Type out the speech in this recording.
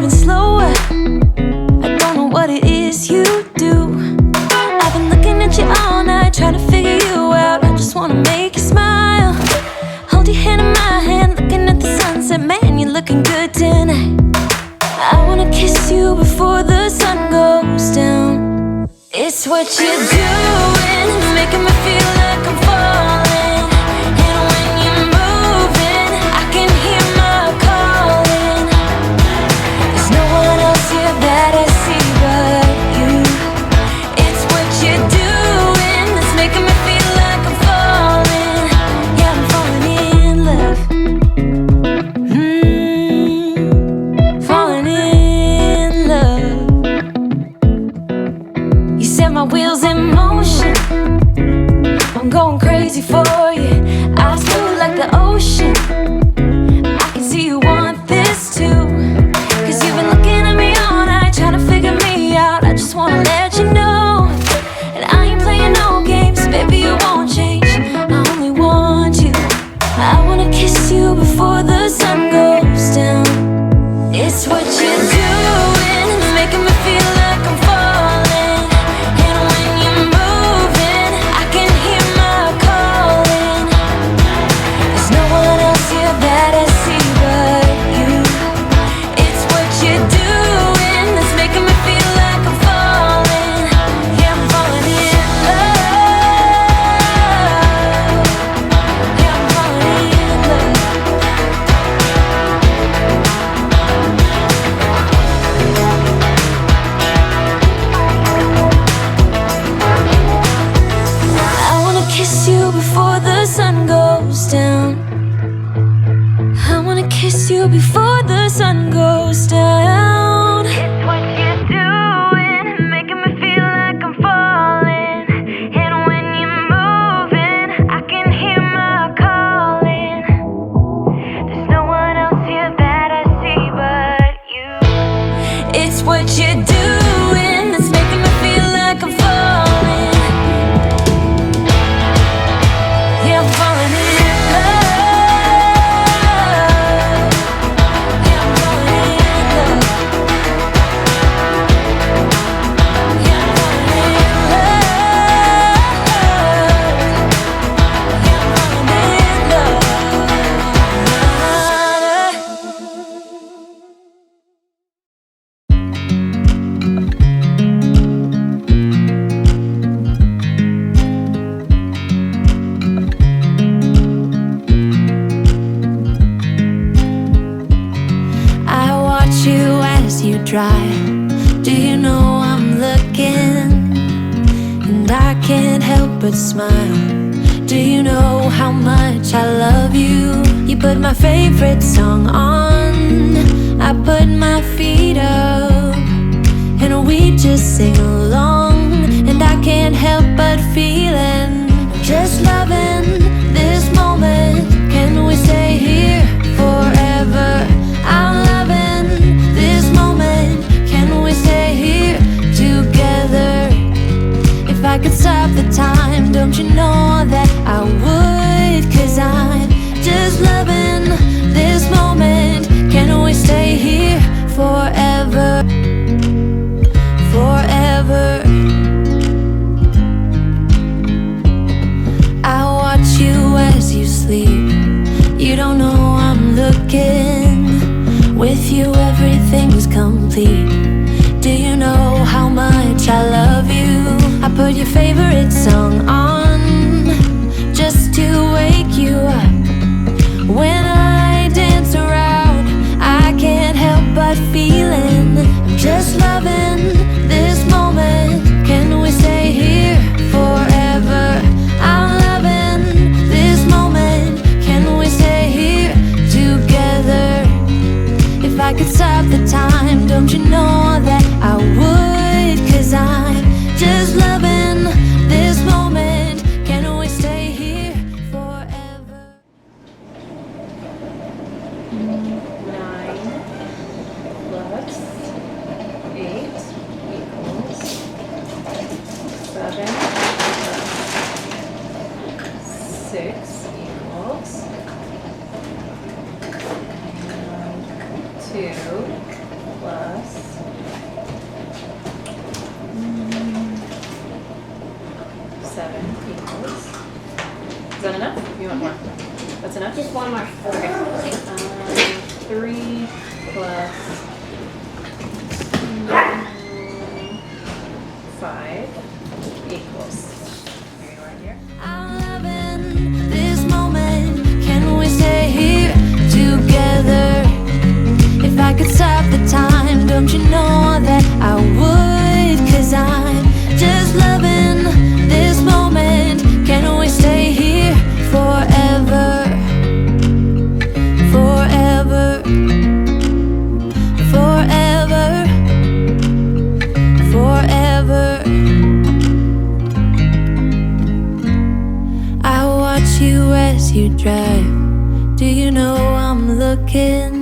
moving slower. I don't know what it is you do. I've been looking at you all night, trying to figure you out. I just wanna make you smile. Hold your hand in my hand, looking at the sunset. Man, you're looking good tonight. I wanna kiss you before the sun goes down. It's what you're doing, it's making me feel like I'm falling. And when you're moving, I can hear my calling. There's no one else here that I see but you. It's what you're doing, it's making me feel like I'm falling. Yeah, I'm falling in love. Falling in love. You set my wheels in motion. I'm going crazy for you. Eyes blue like the ocean. I can see you want this too. Cause you've been looking at me all night, trying to figure me out. I just wanna let you know. And I ain't playing no games, baby, you won't change. I only want you. I wanna kiss you before the sun goes down. It's what you're doing, it's making me feel like I'm falling. And when you're moving, I can hear my calling. There's no one else here that I see but you. It's what you're doing, it's making me feel like I'm falling. Yeah, I'm falling in love. Yeah, I'm falling in love. I wanna kiss you before the sun goes down. I wanna kiss you before the sun goes down. It's what you're doing, making me feel like I'm falling. And when you're moving, I can hear my calling. There's no one else here that I see but you. It's what you're doing, it's making me feel like I'm falling. Yeah, I'm falling in love. Yeah, I'm falling in love. Yeah, I'm falling in love. Yeah, I'm falling in love. I watch you as you drive. Do you know I'm looking? And I can't help but smile. Do you know how much I love you? You put my favorite song on. I put my feet up, and we just sing along. And I can't help but feeling, just loving this moment. Can we stay here forever? I'm loving this moment. Can we stay here together? If I could stop the time, don't you know that I would? Cause I'm just loving this moment. Can we stay here forever? Forever. I watch you as you sleep. You don't know I'm looking. With you everything's complete. Do you know how much I love you? I put your favorite song on just to wake you up. When I dance around, I can't help but feeling, I'm just loving this moment. Can we stay here forever? I'm loving this moment. Can we stay here together? If I could stop the time, don't you know that I would? Cause I'm just loving this moment. Can we stay here forever? plus 7 equals. Is that enough? You want more? That's enough? Just one more. Okay. 3 plus 5 equals. Here you are here. I'm loving this moment. Can we stay here together? If I could stop the time, don't you know that I would? 'Cause I'm just loving this moment. Can we stay here forever? Forever. Forever. Forever. I watch you as you drive. Do you know I'm looking?